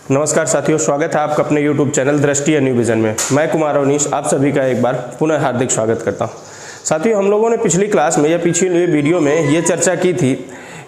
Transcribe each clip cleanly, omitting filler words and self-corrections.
नमस्कार साथियों, स्वागत है आपका अपने YouTube चैनल दृष्टि या न्यू विजन में। मैं कुमार अवनीश आप सभी का एक बार पुनः हार्दिक स्वागत करता हूं। साथियों, हम लोगों ने पिछली क्लास में या पिछली वीडियो में ये चर्चा की थी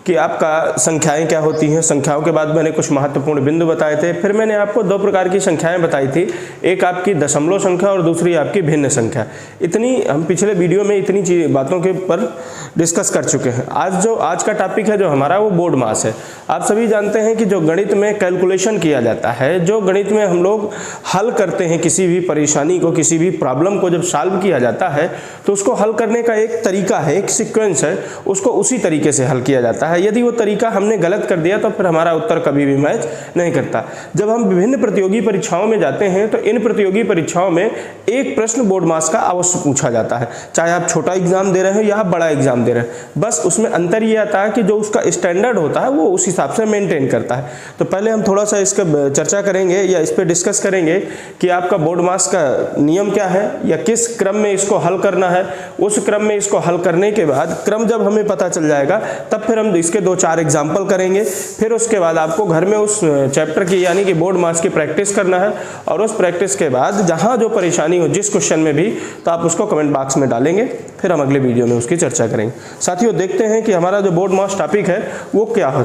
कि आपका संख्याएं क्या होती हैं। संख्याओं के बाद मैंने कुछ महत्वपूर्ण बिंदु बताए थे। फिर मैंने आपको दो प्रकार की संख्याएं बताई थी, एक आपकी दशमलव संख्या और दूसरी आपकी भिन्न संख्या। इतनी हम पिछले वीडियो में इतनी बातों के ऊपर डिस्कस कर चुके हैं। आज का टॉपिक है जो हमारा वो बोर्ड मास है। आप सभी जानते हैं कि जो गणित में कैलकुलेशन किया जाता है, जो गणित में हम लोग हल करते हैं किसी भी परेशानी को, किसी भी प्रॉब्लम को जब सॉल्व किया जाता है तो उसको हल करने का एक तरीका है, एक सीक्वेंस है, उसको उसी तरीके से हल किया जाता है। यदि वो तरीका हमने गलत कर दिया तो फिर हमारा उत्तर कभी भी मैच नहीं करता। जब हम विभिन्न प्रतियोगी परीक्षाओं में जाते हैं तो इन प्रतियोगी परीक्षाओं में एक प्रश्न बोर्ड मास का अवश्य पूछा जाता है, चाहे आप छोटा एग्जाम दे रहे हो या आप बड़ा एग्जाम दे रहे हैं। बस उसमें अंतर ये आता है कि जो उसका स्टैंडर्ड होता है वो उस हिसाब से मेंटेन करता है। तो पहले हम थोड़ा सा इसका चर्चा करेंगे या इस पर डिस्कस करेंगे कि आपका बोर्ड मास का नियम क्या है या किस क्रम में इसको हल करना है। उस क्रम में इसको हल करने के बाद क्रम जब हमें पता चल जाएगा तब फिर हम इसके 2-4 एग्जाम्पल करेंगे। फिर उसके बाद आपको घर में उस चैप्टर की यानी कि बोर्ड मास की प्रैक्टिस करना है और उस प्रैक्टिस के बाद जहां जो परेशानी हो जिस क्वेश्चन में भी, तो आप उसको कमेंट बॉक्स में डालेंगे। फिर हम अगले वीडियो में उसकी चर्चा करेंगे। साथियों, देखते हैं कि हमारा जो बोर्ड मास टॉपिक है वो क्या है।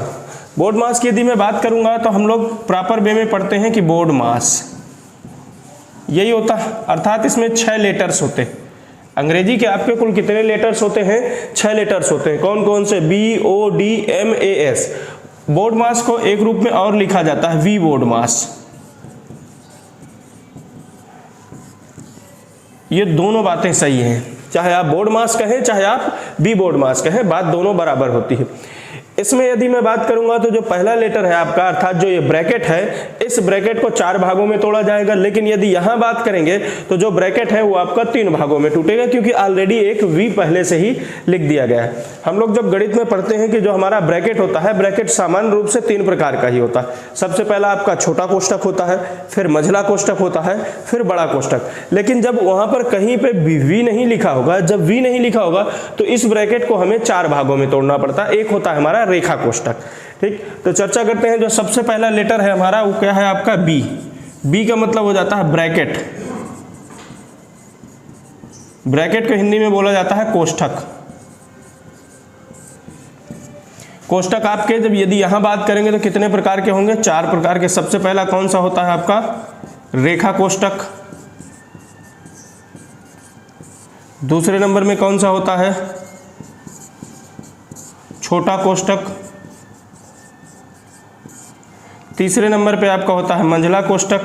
बोर्ड मास की यदि मैं बात करूंगा तो हम लोग प्रॉपर वे में पढ़ते हैं कि बोर्ड मास यही होता है, अर्थात इसमें 6 लेटर्स होते हैं। अंग्रेजी के आपके कुल कितने लेटर्स होते हैं? 6 लेटर्स होते हैं। कौन कौन से? BODMAS। बोर्ड मास को एक रूप में और लिखा जाता है वी बोर्ड मास। ये दोनों बातें सही हैं, चाहे आप बोर्ड मास कहें चाहे आप बी बोर्ड मास कहें, बात दोनों बराबर होती है। इसमें यदि मैं बात करूंगा तो जो पहला लेटर है आपका, अर्थात जो ये ब्रैकेट है, इस ब्रैकेट को 4 भागों में तोड़ा जाएगा। लेकिन यदि यहां बात करेंगे तो जो ब्रैकेट है वो आपका 3 भागों में टूटेगा, क्योंकि ऑलरेडी एक वी पहले से ही लिख दिया गया है। हम लोग जब गणित में पढ़ते हैं कि जो हमारा ब्रैकेट होता है, ब्रैकेट सामान्य रूप से 3 प्रकार का ही होता है। सबसे पहला आपका छोटा कोष्ठक होता है, फिर मझला कोष्ठक होता है, फिर बड़ा कोष्ठक। लेकिन जब वहां पर कहीं पे वी नहीं लिखा होगा, जब वी नहीं लिखा होगा तो इस ब्रैकेट को हमें 4 भागों में तोड़ना पड़ता है। एक होता है हमारा रेखा कोष्ठक। ठीक, तो चर्चा करते हैं। जो सबसे पहला लेटर है हमारा वो क्या है आपका? बी। बी का मतलब हो जाता है ब्रैकेट। ब्रैकेट को हिंदी में बोला जाता है कोष्ठक। कोष्ठक आपके जब यदि यहां बात करेंगे तो कितने प्रकार के होंगे? 4 प्रकार के। सबसे पहला कौन सा होता है आपका? रेखा कोष्ठक। दूसरे नंबर में कौन सा होता है? छोटा कोष्ठक। तीसरे नंबर पे आपका होता है मंझला कोष्ठक।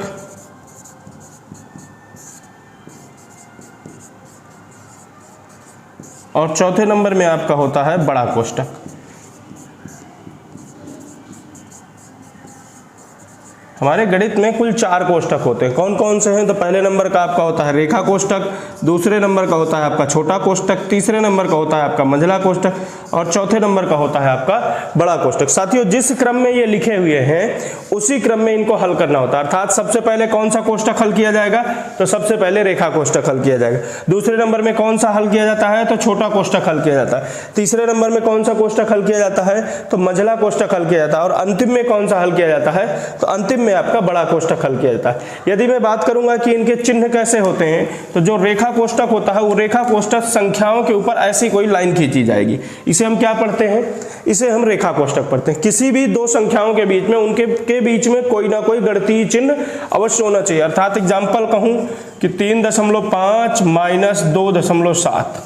और चौथे नंबर में आपका होता है बड़ा कोष्ठक। हमारे गणित में कुल 4 कोष्ठक होते हैं। कौन कौन से हैं? तो पहले नंबर का आपका होता है रेखा कोष्ठक, दूसरे नंबर का होता है आपका छोटा कोष्ठक, तीसरे नंबर का होता है आपका मंझला कोष्ठक और चौथे नंबर का होता है आपका बड़ा कोष्ठक। साथियों, जिस क्रम में ये लिखे हुए हैं उसी क्रम में इनको हल करना होता है। अर्थात सबसे पहले कौन सा कोष्ठक हल किया जाएगा? तो सबसे पहले रेखा कोष्ठक हल किया जाएगा। दूसरे नंबर में कौन सा हल किया जाता है? तो छोटा कोष्ठक हल किया जाता है। तीसरे नंबर में कौन सा कोष्ठक हल किया जाता है? तो मंझला कोष्ठक हल किया जाता है। और अंतिम में कौन सा हल किया जाता है? तो अंतिम में आपका बड़ा कोष्ठक हल किया जाता है। यदि मैं बात करूंगा कि इनके चिन्ह कैसे होते हैं, तो जो रेखा कोष्ठक होता है वो रेखा कोष्ठक संख्याओं के ऊपर ऐसी कोई लाइन खींची जाएगी। इसे हम क्या पढ़ते हैं? इसे हम रेखा कोष्ठक पढ़ते हैं। किसी भी 2 संख्याओं के बीच में उनके बीच में कोई ना कोई गणितीय चिन्ह अवश्य होना चाहिए। अर्थात एग्जाम्पल कहूं कि 3.5 माइनस 2.7,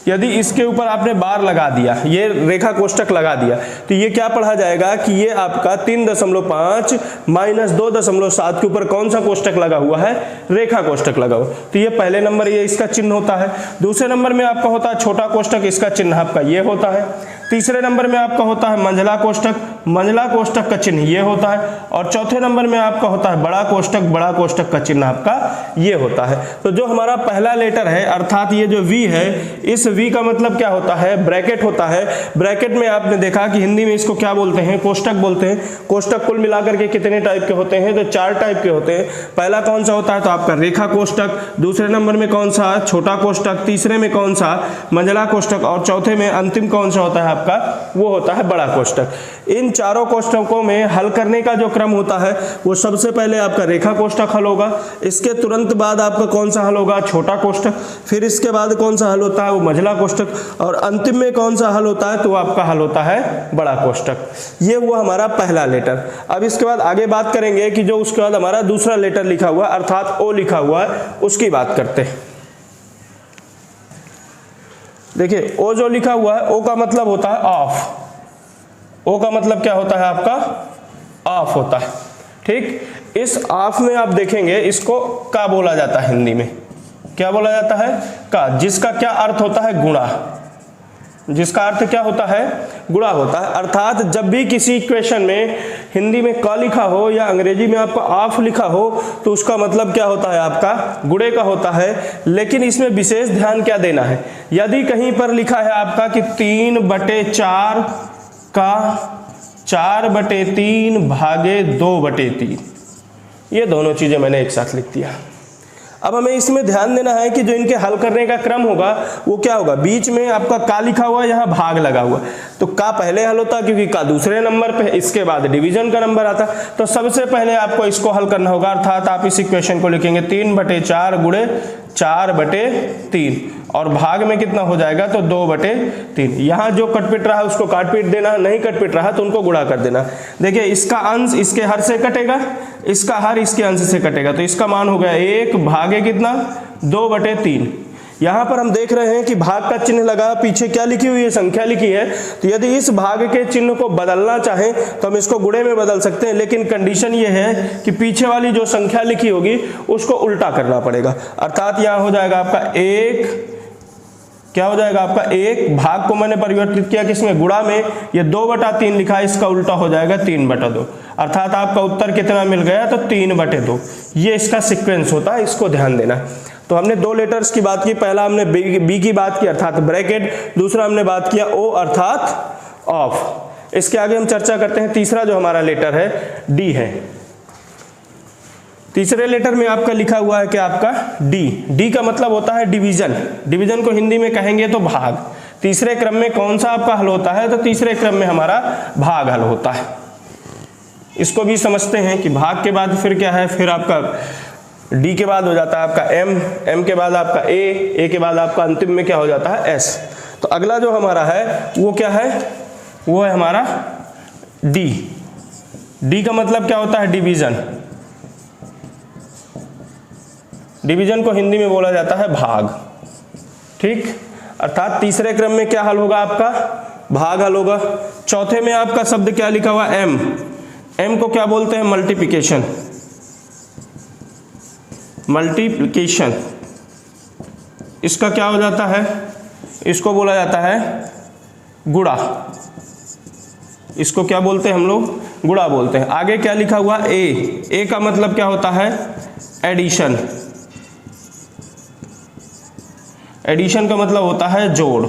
यदि इसके ऊपर आपने बार लगा दिया, ये रेखा कोष्ठक लगा दिया, तो ये क्या पढ़ा जाएगा कि ये आपका 3.5 माइनस 2.7 के ऊपर कौन सा कोष्ठक लगा हुआ है? रेखा कोष्ठक लगा हुआ। तो ये पहले नंबर ये इसका चिन्ह होता है। दूसरे नंबर में आपका होता है छोटा कोष्ठक, इसका चिन्ह आपका ये होता है। तीसरे नंबर में आपका होता है मंझला कोष्ठक, मंझला कोष्ठक का चिन्ह ये होता है। और चौथे नंबर में आपका होता है बड़ा कोष्ठक, बड़ा कोष्ठक का चिन्ह आपका ये होता है। तो जो हमारा पहला लेटर है अर्थात ये जो वी है, इस वी का मतलब क्या होता है? ब्रैकेट होता है। ब्रैकेट में आपने देखा कि हिंदी में इसको क्या बोलते हैं? कोष्ठक बोलते हैं। कोष्ठक कुल मिलाकर के कितने टाइप के होते हैं? तो 4 टाइप के होते हैं। पहला कौन सा होता है? तो आपका रेखा कोष्ठक। दूसरे नंबर में कौन सा? छोटा कोष्ठक। तीसरे में कौन सा? मंझला कोष्ठक। और चौथे में अंतिम कौन सा होता है आपका? वो होता है बड़ा कोष्ठक। इन चारों कोष्ठकों में हल करने का जो क्रम होता है वो सबसे पहले आपका रेखा कोष्ठक हल होगा, इसके तुरंत बाद आपका कौन सा हल होगा, छोटा कोष्ठक, फिर इसके बाद कौन सा हल होता है वो मझला कोष्ठक, और अंतिम में कौन सा हल होता है तो आपका हल होता है बड़ा कोष्ठक। ये हुआ हमारा पहला लेटर। अब इसके बाद आगे बात करेंगे कि जो उसके बाद हमारा दूसरा लेटर लिखा हुआ अर्थात ओ लिखा हुआ है उसकी बात करते हैं। देखिए ओ जो लिखा हुआ है, ओ का मतलब होता है ऑफ। ओ का मतलब क्या होता है आपका ऑफ होता है, ठीक। इस ऑफ में आप देखेंगे इसको का बोला जाता है, हिंदी में क्या बोला जाता है, का, जिसका क्या अर्थ होता है, गुणा। जिसका अर्थ क्या होता है, गुणा होता है। अर्थात जब भी किसी इक्वेशन में हिंदी में का लिखा हो या अंग्रेजी में आपका ऑफ लिखा हो तो उसका मतलब क्या होता है आपका गुणे का होता है। लेकिन इसमें विशेष ध्यान क्या देना है, यदि कहीं पर लिखा है आपका कि 3/4 का 4/3 भागे 2/3, ये दोनों चीजें मैंने एक साथ लिख दिया। अब हमें इसमें ध्यान देना है कि जो इनके हल करने का क्रम होगा वो क्या होगा, बीच में आपका का लिखा हुआ है, यहाँ भाग लगा हुआ, तो का पहले हल होता है क्योंकि का दूसरे नंबर पे, इसके बाद डिवीजन का नंबर आता। तो सबसे पहले आपको इसको हल करना होगा, अर्थात आप इस इक्वेशन को लिखेंगे 3/4 गुणे 4/3 और भाग में कितना हो जाएगा तो 2/3। यहाँ जो कटपिट रहा है उसको काट पीट देना, नहीं कटपिट रहा तो उनको गुणा कर देना। देखिए इसका अंश इसके हर से कटेगा, इसका हर इसके अंश से कटेगा, तो इसका मान हो गया 1 भागे कितना 2/3। यहाँ पर हम देख रहे हैं कि भाग का चिन्ह लगा, पीछे क्या लिखी हुई है, संख्या लिखी है। तो यदि इस भाग के चिन्ह को बदलना चाहें तो हम इसको गुणे में बदल सकते हैं, लेकिन कंडीशन ये है कि पीछे वाली जो संख्या लिखी होगी उसको उल्टा करना पड़ेगा। अर्थात यहाँ हो जाएगा आपका 1, क्या हो जाएगा आपका 1, भाग को मैंने परिवर्तित किया किसमें, गुणा में, ये 2/3 लिखा है, इसका उल्टा हो जाएगा 3/2। अर्थात आपका उत्तर कितना मिल गया तो 3/2। ये इसका सीक्वेंस होता है, इसको ध्यान देना। तो हमने दो लेटर्स की बात की, पहला हमने बी की बात की अर्थात ब्रैकेट, दूसरा हमने बात किया ओ अर्थात ऑफ। इसके आगे हम चर्चा करते हैं तीसरा जो हमारा लेटर है डी है। तीसरे लेटर में आपका लिखा हुआ है कि आपका डी। डी का मतलब होता है डिवीजन। डिवीजन को हिंदी में कहेंगे तो भाग। तीसरे क्रम में कौन सा आपका हल होता है तो तीसरे क्रम में हमारा भाग हल होता है। इसको भी समझते हैं कि भाग के बाद फिर क्या है, फिर आपका डी के बाद हो जाता है आपका एम, एम के बाद आपका ए के बाद आपका अंतिम में क्या हो जाता है एस। तो अगला जो हमारा है वो क्या है, वो है हमारा डी। डी का मतलब क्या होता है डिवीजन। डिवीजन को हिंदी में बोला जाता है भाग, ठीक। अर्थात तीसरे क्रम में क्या हल होगा आपका भाग हल होगा। चौथे में आपका शब्द क्या लिखा हुआ एम। एम को क्या बोलते हैं मल्टीप्लिकेशन। मल्टीप्लिकेशन इसका क्या हो जाता है, इसको बोला जाता है गुणा। इसको क्या बोलते हैं हम लोग, गुणा बोलते हैं। आगे क्या लिखा हुआ ए का मतलब क्या होता है एडिशन। एडिशन का मतलब होता है जोड़।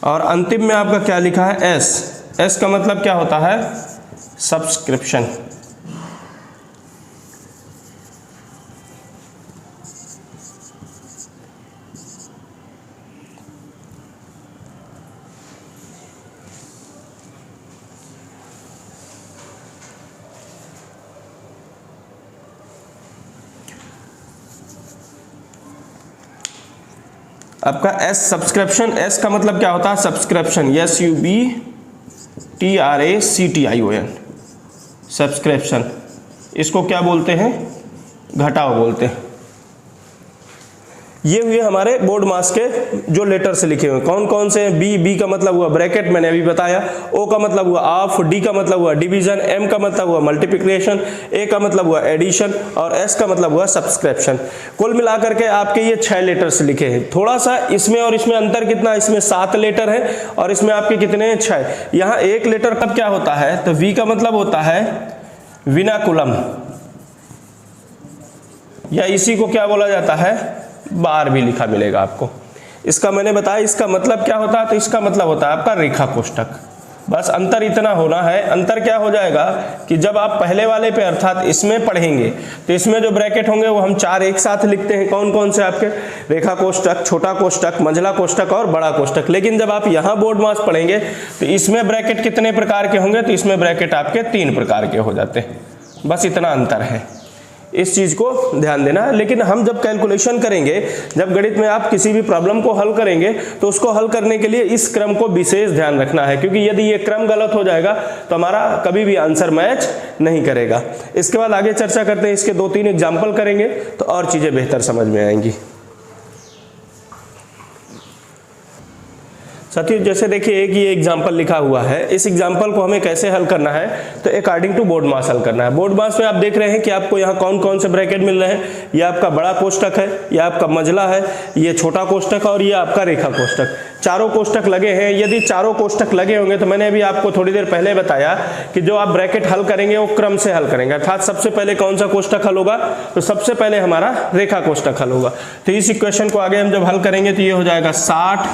और अंतिम में आपका क्या लिखा है एस का मतलब क्या होता है सब्सक्रिप्शन। आपका एस सब्सक्रिप्शन, एस का मतलब क्या होता है सब्सक्रिप्शन, SUBTRACTION सब्सक्रिप्शन। इसको क्या बोलते हैं घटाव बोलते हैं। ये हुए हमारे बोर्ड मास के जो लेटर्स लिखे हुए कौन कौन से हैं। बी का मतलब हुआ ब्रैकेट, मैंने अभी बताया। ओ का मतलब हुआ ऑफ, डी का मतलब हुआ डिवीजन, एम का मतलब हुआ मल्टीप्लिकेशन, ए का मतलब हुआ एडिशन और एस का मतलब हुआ सब्सक्रिप्शन। कुल मिलाकर के आपके ये 6 लेटर्स लिखे हैं। थोड़ा सा इसमें और इसमें अंतर कितना, इसमें 7 लेटर है और इसमें आपके कितने हैं 6। यहाँ एक लेटर कब क्या होता है तो वी का मतलब होता है विनाकुलम, या इसी को क्या बोला जाता है बार भी लिखा मिलेगा आपको। इसका मैंने बताया इसका मतलब क्या होता है तो इसका मतलब होता है आपका रेखा कोष्ठक। बस अंतर इतना होना है। अंतर क्या हो जाएगा कि जब आप पहले वाले पे अर्थात इसमें पढ़ेंगे तो इसमें जो ब्रैकेट होंगे वो हम 4 एक साथ लिखते हैं। कौन कौन से आपके? रेखा कोष्टक, छोटा कोष्टक, मंझला कोष्टक और बड़ा कोष्टक। लेकिन जब आप यहाँ बोर्ड मास पढ़ेंगे तो इसमें ब्रैकेट कितने प्रकार के होंगे? तो इसमें ब्रैकेट आपके 3 प्रकार के हो जाते हैं। बस इतना अंतर है, इस चीज को ध्यान देना है। लेकिन हम जब कैलकुलेशन करेंगे, जब गणित में आप किसी भी प्रॉब्लम को हल करेंगे तो उसको हल करने के लिए इस क्रम को विशेष ध्यान रखना है, क्योंकि यदि ये क्रम गलत हो जाएगा तो हमारा कभी भी आंसर मैच नहीं करेगा। इसके बाद आगे चर्चा करते हैं, इसके 2-3 एग्जाम्पल करेंगे तो और चीजें बेहतर समझ में आएंगी। साथियों जैसे देखिए एक ये एग्जाम्पल लिखा हुआ है, इस एग्जाम्पल को हमें कैसे हल करना है? तो अकॉर्डिंग टू बोर्ड मास हल करना है। बोर्ड मास में आप देख रहे हैं कि आपको यहाँ कौन कौन से ब्रैकेट मिल रहे हैं। ये आपका बड़ा कोष्टक है, ये आपका मंझला है, ये छोटा कोष्टक और ये आपका रेखा कोष्टक। चारों कोष्टक लगे हैं। यदि चारों कोष्टक लगे होंगे तो मैंने अभी आपको थोड़ी देर पहले बताया कि जो आप ब्रैकेट हल करेंगे वो क्रम से हल करेंगे, अर्थात सबसे पहले कौन सा कोष्टक हल होगा? तो सबसे पहले हमारा रेखा कोष्टक हल होगा। तो इस इक्वेशन को आगे हम जब हल करेंगे तो ये हो जाएगा 60,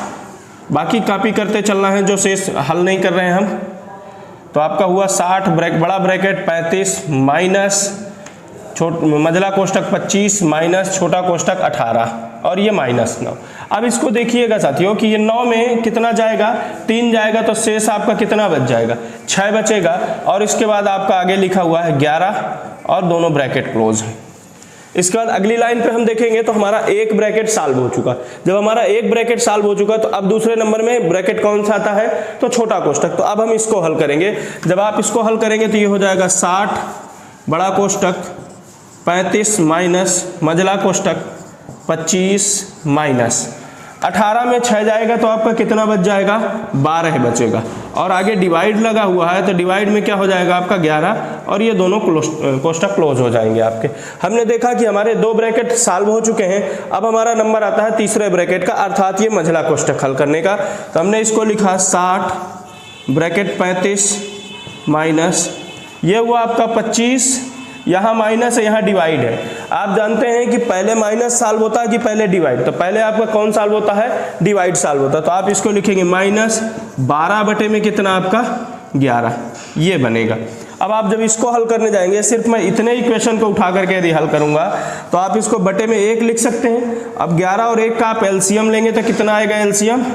बाकी कॉपी करते चलना है जो शेष हल नहीं कर रहे हैं हम। तो आपका हुआ 60 बड़ा ब्रैकेट 35 माइनस मंझला कोष्टक 25 माइनस छोटा कोष्टक 18 और ये माइनस 9। अब इसको देखिएगा साथियों कि ये 9 में कितना जाएगा? 3 जाएगा, तो शेष आपका कितना बच जाएगा? 6 बचेगा। और इसके बाद आपका आगे लिखा हुआ है 11 और दोनों ब्रैकेट क्लोज है। इसके बाद अगली लाइन पे हम देखेंगे तो हमारा एक ब्रैकेट सॉल्व हो चुका। जब हमारा एक ब्रैकेट सॉल्व हो चुका तो अब दूसरे नंबर में ब्रैकेट कौन सा आता है? तो छोटा कोष्टक। तो अब हम इसको हल करेंगे। जब आप इसको हल करेंगे तो ये हो जाएगा 60 बड़ा कोष्टक 35 माइनस मंझला कोष्टक 25 माइनस 18 में 6 जाएगा तो आपका कितना बच जाएगा? 12 बचेगा। और आगे डिवाइड लगा हुआ है तो डिवाइड में क्या हो जाएगा आपका? 11 और ये दोनों कोष्टक क्लोज हो जाएंगे आपके। हमने देखा कि हमारे 2 ब्रैकेट सॉल्व हो चुके हैं। अब हमारा नंबर आता है तीसरे ब्रैकेट का, अर्थात ये मंझला कोष्टक हल करने का। तो हमने इसको लिखा 60 ब्रैकेट 35 माइनस ये हुआ आपका 25, यहाँ माइनस है, यहाँ डिवाइड है। आप जानते हैं कि पहले माइनस सॉल्व होता है कि पहले डिवाइड? तो पहले आपका कौन सॉल्व होता है? डिवाइड सॉल्व होता है। तो आप इसको लिखेंगे माइनस 12 बटे में कितना आपका? 11, ये बनेगा। अब आप जब इसको हल करने जाएंगे, सिर्फ मैं इतने इक्वेशन को उठा करके यदि हल करूंगा तो आप इसको बटे में 1 लिख सकते हैं। अब 11 और 1 का आप एलसीएम लेंगे तो कितना आएगा? एलसीएम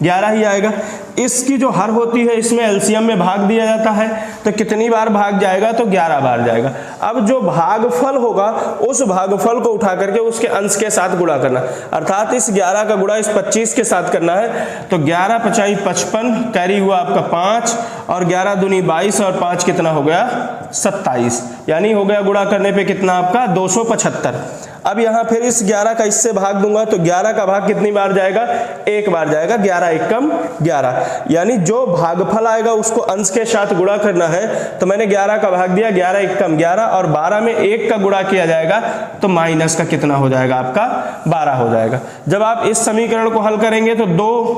11 ही आएगा। इसकी जो हर होती है इसमें एलसीएम में भाग दिया जाता है, तो कितनी बार भाग जाएगा? तो 11 बार जाएगा। अब जो भागफल होगा उस भागफल को उठा करके उसके अंश के साथ गुणा करना, अर्थात इस 11 का गुणा इस 25 के साथ करना है। तो 11 × 5 = 55, कैरी हुआ आपका 5 और 11 दूनी 22 और 5 कितना हो गया? 27, यानी हो गया गुणा करने पे कितना आपका? 275। अब यहाँ फिर इस 11 का इससे भाग दूंगा तो 11 का भाग कितनी बार जाएगा? 1 बार जाएगा। 11 एकम 11, यानी जो भागफल आएगा उसको अंश के साथ गुणा करना है। तो मैंने 11 का भाग दिया, 11 एकम 11 और 12 में 1 का गुणा किया जाएगा तो माइनस का कितना हो जाएगा आपका? 12 हो जाएगा। जब आप इस समीकरण को हल करेंगे तो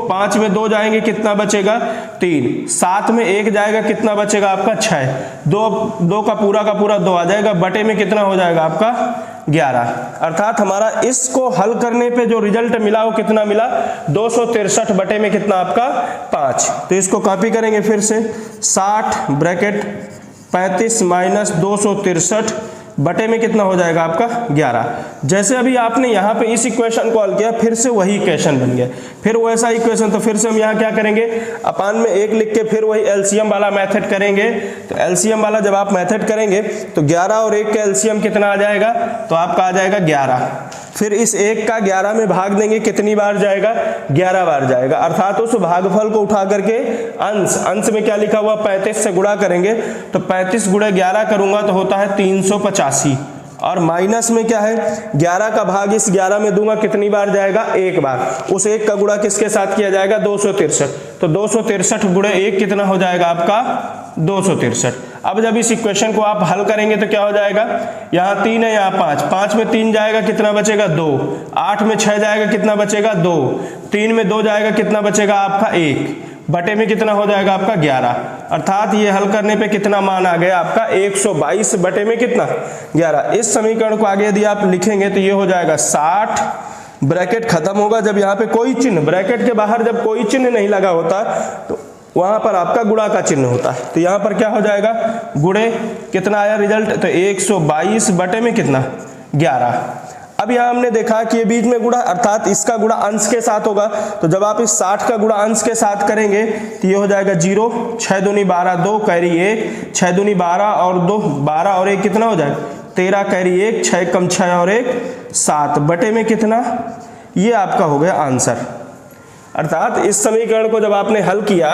5 में 2 जाएंगे, कितना बचेगा? 3। 7 में 1 जाएगा, कितना बचेगा आपका? 6। 2 का पूरा 2 आ जाएगा, बटे में कितना हो जाएगा आपका? 11। अर्थात हमारा इसको हल करने पे जो रिजल्ट मिला वो कितना मिला? 263 बटे में कितना आपका? 5। तो इसको कॉपी करेंगे फिर से, 60 ब्रैकेट 35 माइनस 263 बटे में कितना हो जाएगा आपका? 11। जैसे अभी आपने यहाँ पे इस इक्वेशन को हल किया, फिर से वही इक्वेशन बन गया, फिर वैसा इक्वेशन। तो फिर से हम यहाँ क्या करेंगे? अपान में 1 लिख के फिर वही एलसीएम वाला मेथड करेंगे। तो एलसीएम वाला जब आप मेथड करेंगे तो 11 और 1 का एलसीएम कितना आ जाएगा? तो आपका आ जाएगा 11। फिर इस 1 का 11 में भाग देंगे, कितनी बार जाएगा? 11 बार जाएगा। अर्थात उस भागफल को उठा करके अंश में क्या लिखा हुआ? 35 से गुणा करेंगे। तो 35 × 11 करूंगा तो होता है 385। और माइनस में क्या है? 11 का भाग इस 11 में दूंगा, कितनी बार जाएगा? 1 बार। उस 1 का गुणा किसके साथ किया जाएगा? 263। तो 263 × 1 कितना हो जाएगा आपका? 263। अब जब इस इक्वेशन को आप हल करेंगे तो क्या हो जाएगा? यहाँ 3 है, यहाँ 5। 5 में 3 जाएगा, कितना बचेगा? 2। 8 में 6 जाएगा, कितना बचेगा? 2। 3 में 2 जाएगा, कितना बचेगा आपका? 1। बटे में कितना हो जाएगा आपका? 11। अर्थात ये हल करने पे कितना मान आ गया आपका? 122 बटे में कितना? 11। इस समीकरण को आगे यदि आप लिखेंगे तो ये हो जाएगा 60, ब्रैकेट खत्म होगा जब यहाँ पे कोई चिन्ह, ब्रैकेट के बाहर जब कोई चिन्ह नहीं लगा होता तो वहां पर आपका गुणा का चिन्ह होता है। तो यहां पर क्या हो जाएगा, गुणे कितना आया रिजल्ट, तो 122 बटे में कितना 11। अब यहां हमने देखा कि ये बीच में गुणा अर्थात इसका गुणा अंश के साथ होगा, तो जब आप इस 60 का गुणा अंश के साथ करेंगे तो ये हो जाएगा 0, 6 दूनी 12, 2 कैरी 1, 6 दूनी 12 और 2 12 और 1 कितना हो जाएगा 13 कैरी 1, 6 कम 6 और 1 7 बटे में कितना, ये आपका हो गया आंसर। अर्थात इस समीकरण को जब आपने हल किया,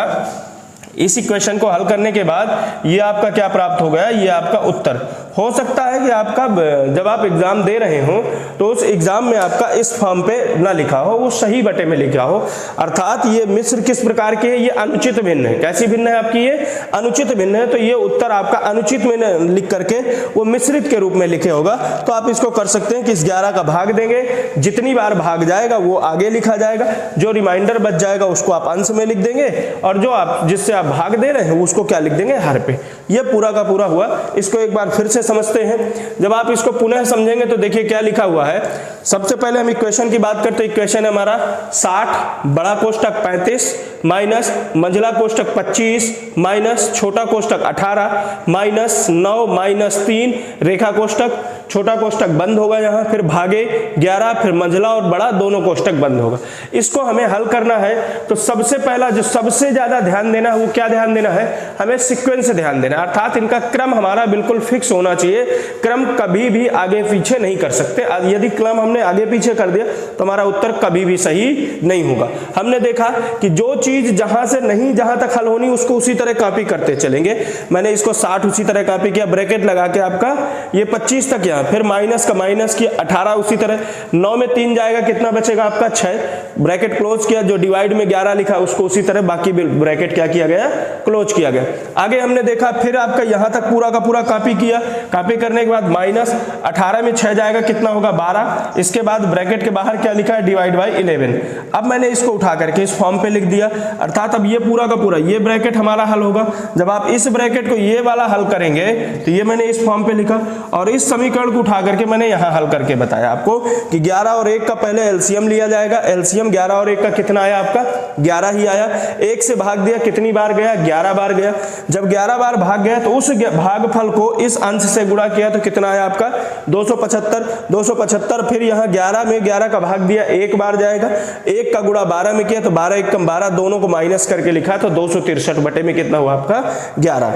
इस इक्वेशन को हल करने के बाद ये आपका क्या प्राप्त हो गया, ये आपका उत्तर। हो सकता है कि आपका जब आप एग्जाम दे रहे हो तो उस एग्जाम में आपका इस फॉर्म पे ना लिखा हो, वो सही बटे में लिखा हो। अर्थात ये मिश्र किस प्रकार के है, ये अनुचित भिन्न है। कैसी भिन्न है आपकी, ये अनुचित भिन्न है। तो ये उत्तर आपका अनुचित में लिख करके वो मिश्रित के रूप में लिखे होगा। तो आप इसको कर सकते हैं कि इस 11 का भाग देंगे, जितनी बार भाग जाएगा वो आगे लिखा जाएगा, जो रिमाइंडर बच जाएगा उसको आप अंश में लिख देंगे, और जो आप जिससे आप भाग दे रहे हैं उसको क्या लिख देंगे, हर पे। ये पूरा का पूरा हुआ। इसको एक बार फिर से समझते हैं। जब आप इसको पुनः समझेंगे तो देखिए क्या लिखा हुआ है। सबसे पहले हम इक्वेशन की बात करते हैं। इक्वेशन है हमारा 60 बड़ा कोष्टक 35 माइनस मंझला कोष्टक 25 माइनस छोटा कोष्टक 18 माइनस 9 माइनस 3 रेखा कोष्टक, छोटा कोष्टक बंद होगा यहाँ, फिर भागे 11, फिर मंझला और बड़ा दोनों कोष्टक बंद होगा। इसको हमें हल करना है। तो सबसे पहला जो सबसे ज्यादा ध्यान देना है वो क्या ध्यान देना है, हमें सीक्वेंस ध्यान देना है। अर्थात इनका क्रम हमारा बिल्कुल फिक्स होना चाहिए। क्रम कभी भी आगे पीछे नहीं कर सकते। यदि क्रम हमने आगे पीछे कर दिया तो हमारा उत्तर कभी भी सही नहीं होगा। हमने देखा कि जो चीज जहां से नहीं जहां तक हल होनी उसको उसी तरह कॉपी करते चलेंगे। मैंने इसको 60 उसी तरह कॉपी किया, ब्रैकेट लगा के आपका ये 25 तक यहाँ, फिर माइनस का माइनस किया, 18 उसी तरह, 9 में 3 जाएगा कितना बचेगा आपका 6, ब्रैकेट क्लोज किया, जो डिवाइड में 11 लिखा उसको उसी तरह बाकी ब्रैकेट क्या किया गया, क्लोज किया गया। आगे हमने देखा फिर आपका यहां तक पूरा का पूरा कॉपी किया, कॉपी करने के बाद माइनस 18 में 6 जाएगा कितना होगा 12, इसके बाद ब्रैकेट के बाहर क्या लिखा है डिवाइड बाई 11। अब मैंने इसको उठा करके इस फॉर्म पे लिख दिया। अर्थात अब ये पूरा का पूरा ये ब्रैकेट हमारा हल होगा। जब आप इस ब्रैकेट को ये वाला हल करेंगे तो ये मैंने इस फॉर्म पे लिखा, और इस समीकरण को उठा करके मैंने यहां हल करके बताया आपको कि 11 और 1 का पहले एलसीएम लिया जाएगा। एलसीएम 11 और 1 का कितना आया आपका 11 ही आया। 1 से भाग दिया कितनी बार गया 11 बार गया। जब 11 बार भाग गया तो उस भागफल को इस अंश से गुणा किया तो कितना आया आपका 275। फिर यहाँ 11 में 11 का भाग दिया 1 बार जाएगा, 1 का गुणा 12 में किया तो 12 1 कम 12, दोनों को माइनस करके लिखा तो 263 बटे में कितना हुआ आपका 11।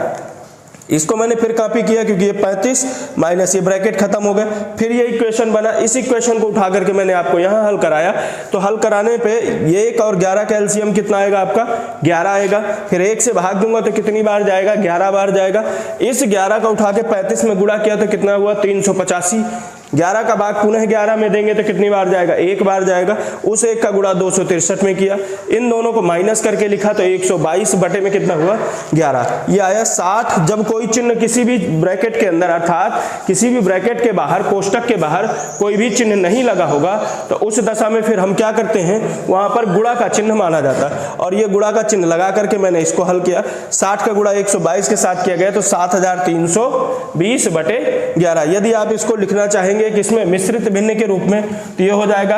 इसको मैंने फिर कॉपी किया क्योंकि ये 35 माइनस ये ब्रैकेट खत्म हो गया। फिर ये इक्वेशन बना, इस इक्वेशन को उठा करके मैंने आपको यहाँ हल कराया। तो हल कराने पे ये 1 और 11 का एलसीएम कितना आएगा आपका 11 आएगा। फिर 1 से भाग दूंगा तो कितनी बार जाएगा 11 बार जाएगा। इस 11 का उठा के 35 में गुणा किया तो कितना हुआ 385। 11 का भाग पुनः 11 में देंगे तो कितनी बार जाएगा 1 बार जाएगा। उस 1 का गुणा 263 में किया, इन दोनों को माइनस करके लिखा तो 122 बटे में कितना हुआ 11। ये आया 60। जब कोई चिन्ह किसी भी ब्रैकेट के अंदर अर्थात किसी भी ब्रैकेट के बाहर कोष्टक के बाहर कोई भी चिन्ह नहीं लगा होगा तो उस दशा में फिर हम क्या करते हैं, वहां पर गुणा का चिन्ह माना जाता है। और ये गुणा का चिन्ह लगा करके मैंने इसको हल किया। 60 का गुणा 122 के साथ किया गया तो 7320 बटे 11। यदि आप इसको लिखना चाहेंगे कि इसमें मिश्रित भिन्न के रूप में तो ये हो जाएगा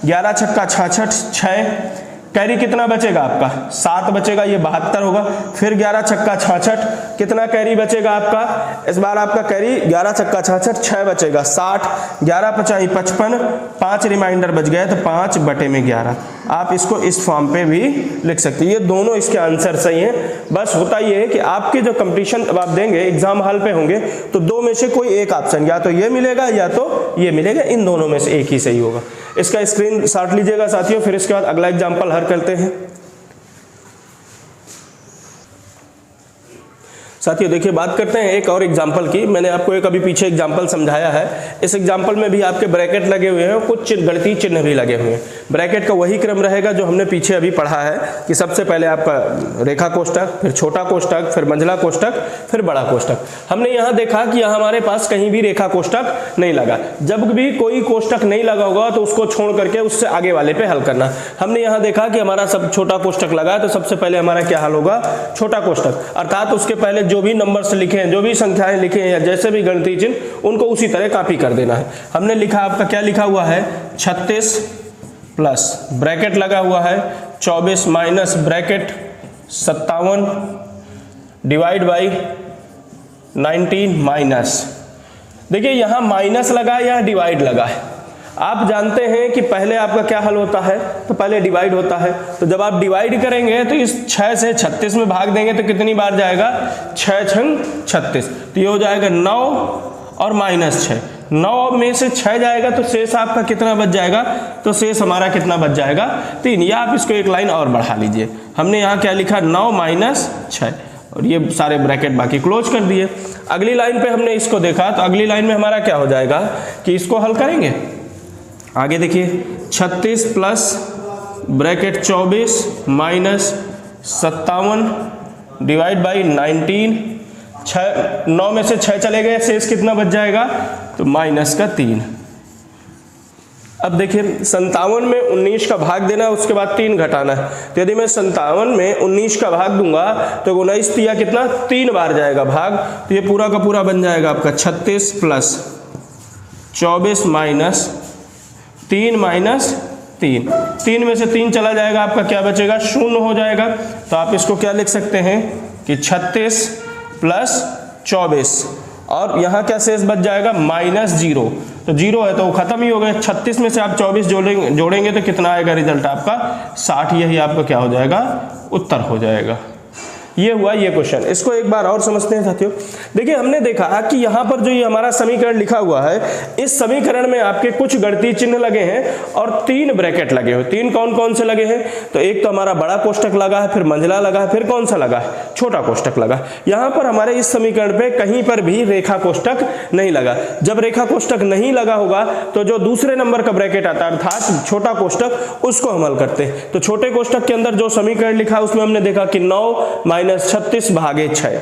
11 छक्का 66, 6 कैरी कितना बचेगा आपका 7 बचेगा, ये 72 होगा। फिर 11 छक्का 66 कितना कैरी बचेगा आपका, इस बार आपका कैरी 11 छक्का 66 6 बचेगा 60, 11 पचाई 55, 5 रिमाइंडर बच गए तो 5 बटे में 11। आप इसको इस फॉर्म पे भी लिख सकते हैं। ये दोनों इसके आंसर सही हैं। बस होता ये है कि आपके जो कंपटीशन अब आप देंगे एग्जाम हॉल पे होंगे तो दो में से कोई एक ऑप्शन या तो ये मिलेगा या तो ये मिलेगा, इन दोनों में से एक ही सही होगा। इसका स्क्रीन शॉट लीजिएगा साथियों, फिर इसके बाद अगला एग्जाम्पल हल करते हैं। साथियों देखिए बात करते हैं एक और एग्जाम्पल की। मैंने आपको एक अभी पीछे एग्जाम्पल समझाया है। इस एग्जाम्पल में भी आपके ब्रैकेट लगे हुए हैं, कुछ गणितीय चिन्ह भी लगे हुए हैं। ब्रैकेट का वही क्रम रहेगा जो हमने पीछे अभी पढ़ा है कि सबसे पहले आपका रेखा कोष्टक, फिर छोटा कोष्टक, फिर मंझला कोष्टक, फिर बड़ा कोष्टक। हमने यहाँ देखा कि यहाँ हमारे पास कहीं भी रेखा कोष्टक नहीं लगा। जब भी कोई कोष्टक नहीं लगा होगा तो उसको छोड़ करके उससे आगे वाले पे हल करना। हमने यहाँ देखा कि हमारा सब छोटा कोष्टक लगा है तो सबसे पहले हमारा क्या हल होगा छोटा कोष्टक, अर्थात उसके पहले जो भी नंबर्स लिखे हैं, जो भी संख्याएं लिखे हैं या जैसे भी गणितीय चिन्ह उनको उसी तरह कॉपी कर देना है। हमने लिखा आपका क्या लिखा हुआ है 36 प्लस ब्रैकेट लगा हुआ है 24 minus bracket 57 divide by 19 minus, देखिए यहाँ माइनस लगा या डिवाइड लगा है। आप जानते हैं कि पहले आपका क्या हल होता है, तो पहले डिवाइड होता है। तो जब आप डिवाइड करेंगे तो इस 6 से 36 में भाग देंगे तो कितनी बार जाएगा, 6 छंग 36, तो ये हो जाएगा 9 और -6, 9 में से 6 जाएगा तो शेष आपका कितना बच जाएगा, तो शेष हमारा कितना बच जाएगा, 3। या आप इसको एक लाइन और बढ़ा लीजिए, हमने यहाँ क्या लिखा 9 - 6 और ये सारे ब्रैकेट बाकी क्लोज कर दिए। अगली लाइन पे हमने इसको देखा, तो अगली लाइन में हमारा क्या हो जाएगा कि इसको हल करेंगे। आगे देखिए 36 plus bracket 24 minus 57 divide by 19, 9 में से 6 चले गए, शेष कितना बच जाएगा, तो -3। अब देखिए 57 में 19 का भाग देना, उसके बाद 3 घटाना है। तो यदि मैं 57 में 19 का भाग दूंगा तो 19 या कितना 3 बार जाएगा भाग, तो ये पूरा का पूरा बन जाएगा आपका 36 प्लस 24 माइनस 3 -3, 3 में से 3 चला जाएगा, आपका क्या बचेगा, 0 हो जाएगा। तो आप इसको क्या लिख सकते हैं कि 36 प्लस 24 और यहाँ क्या शेष बच जाएगा -0, तो 0 है तो वो खत्म ही हो गया। 36 में से आप 24 जोड़ेंगे तो कितना आएगा रिजल्ट आपका 60, यही आपका क्या हो जाएगा, उत्तर हो जाएगा। ये हुआ ये क्वेश्चन। इसको एक बार और समझते हैं साथियों। देखिए हमने देखा कि यहाँ पर जो ये हमारा समीकरण लिखा हुआ है, इस समीकरण में आपके कुछ गणितीय चिन्ह लगे हैं और 3 ब्रैकेट लगे हुए। 3 कौन कौन से लगे हैं, तो एक तो हमारा बड़ा कोष्टक लगा है, फिर मंझला लगा है, फिर कौन सा लगा है, छोटा कोष्टक लगा। यहाँ पर हमारे इस समीकरण पे कहीं पर भी रेखा कोष्टक नहीं लगा। जब रेखा कोष्टक नहीं लगा होगा तो जो दूसरे नंबर का ब्रैकेट आता है अर्थात छोटा कोष्टक, उसको हम हल करते हैं। तो छोटे कोष्टक के अंदर जो समीकरण लिखा है उसमें हमने देखा कि 9 - 36 भागे 6,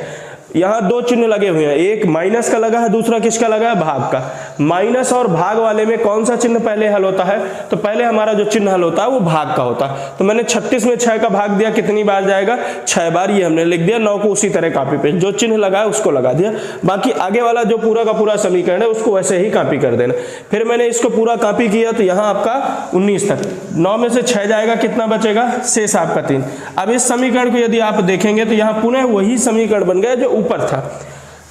यहाँ 2 चिन्ह लगे हुए हैं, एक माइनस का लगा है, दूसरा किसका लगा है, भाग का। माइनस और भाग वाले में कौन सा चिन्ह पहले हल होता है, तो पहले हमारा जो चिन्ह हल होता है वो भाग का होता है। तो मैंने 36 में 6 का भाग दिया, कितनी बार जाएगा, 6 बार, ये हमने लिख दिया। 9 को उसी तरह कॉपी पे जो चिन्ह लगा है उसको लगा दिया, बाकी आगे वाला जो पूरा का पूरा समीकरण है उसको वैसे ही कॉपी कर देना। फिर मैंने इसको पूरा कॉपी किया तो यहाँ आपका 19 तक, 9 में से 6 जाएगा, कितना बचेगा, शेष आपका 3। अब इस समीकरण को यदि आप देखेंगे तो यहाँ पुनः वही समीकरण बन गया जो ऊपर था।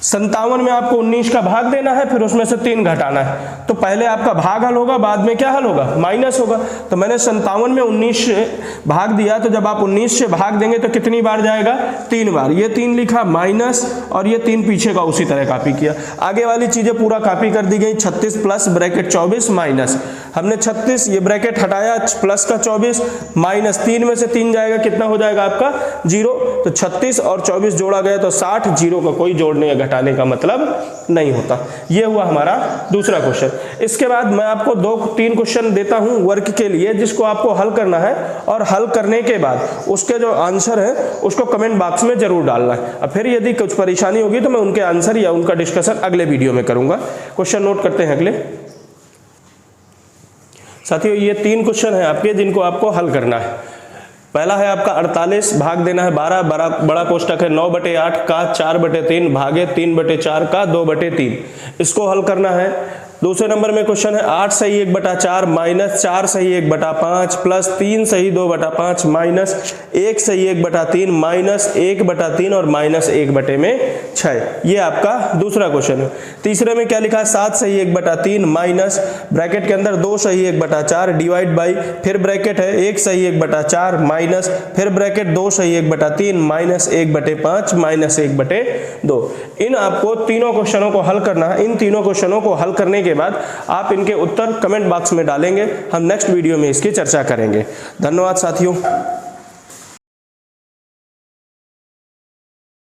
57 में आपको 19 का भाग देना है, फिर उसमें से 3 घटाना है। तो पहले आपका भाग हल होगा, बाद में क्या हल होगा, माइनस होगा। तो मैंने 57 में 19 भाग दिया, तो जब आप 19 से भाग देंगे तो कितनी बार जाएगा, 3 बार। ये 3 लिखा माइनस और ये 3 पीछे का उसी तरह कॉपी किया। आगे वाली चीजें पूरा कॉपी कर दी गई। 36 प्लस ब्रैकेट 24 माइनस, हमने 36 ये ब्रैकेट हटाया, प्लस का 24 माइनस 3 में से 3 जाएगा, कितना हो जाएगा आपका 0। तो 36 और 24 जोड़ा गया तो 60, 0 का कोई जोड़ने या घटाने का मतलब नहीं होता। ये हुआ हमारा दूसरा क्वेश्चन। इसके बाद मैं आपको 2-3 क्वेश्चन देता हूं वर्क के लिए, जिसको आपको हल करना है और हल करने के बाद उसके जो आंसर है उसको कमेंट बॉक्स में जरूर डालना है। अब फिर यदि कुछ परेशानी होगी तो मैं उनके आंसर या उनका डिस्कशन अगले वीडियो में करूंगा। क्वेश्चन नोट करते हैं अगले साथियों। ये 3 क्वेश्चन है आपके जिनको आपको हल करना है। पहला है आपका 48 भाग देना है 12, बड़ा कोष्टक है 9/8 का 4/3 भागे 3/4 का 2/3, इसको हल करना है। दूसरे नंबर में क्वेश्चन है 8 सही 1/4 माइनस 4 सही 1/5 प्लस 3 सही 2/5 माइनस 1 सही 1/3 माइनस 1/3 और माइनस 1/6। ये आपका दूसरा क्वेश्चन है। तीसरे में क्या लिखा है 7 सही 1/3 माइनस ब्रैकेट के अंदर 2 सही 1/4 डिवाइड बाई, फिर ब्रैकेट है 1 सही 1/4 माइनस, फिर ब्रैकेट 2 सही 1/3 माइनस 1/5 माइनस 1/2। इन आपको तीनों क्वेश्चनों को हल करना है। इन तीनों क्वेश्चनों को हल करने के बाद आप इनके उत्तर कमेंट बॉक्स में डालेंगे। हम नेक्स्ट वीडियो में इसकी चर्चा करेंगे। धन्यवाद साथियों।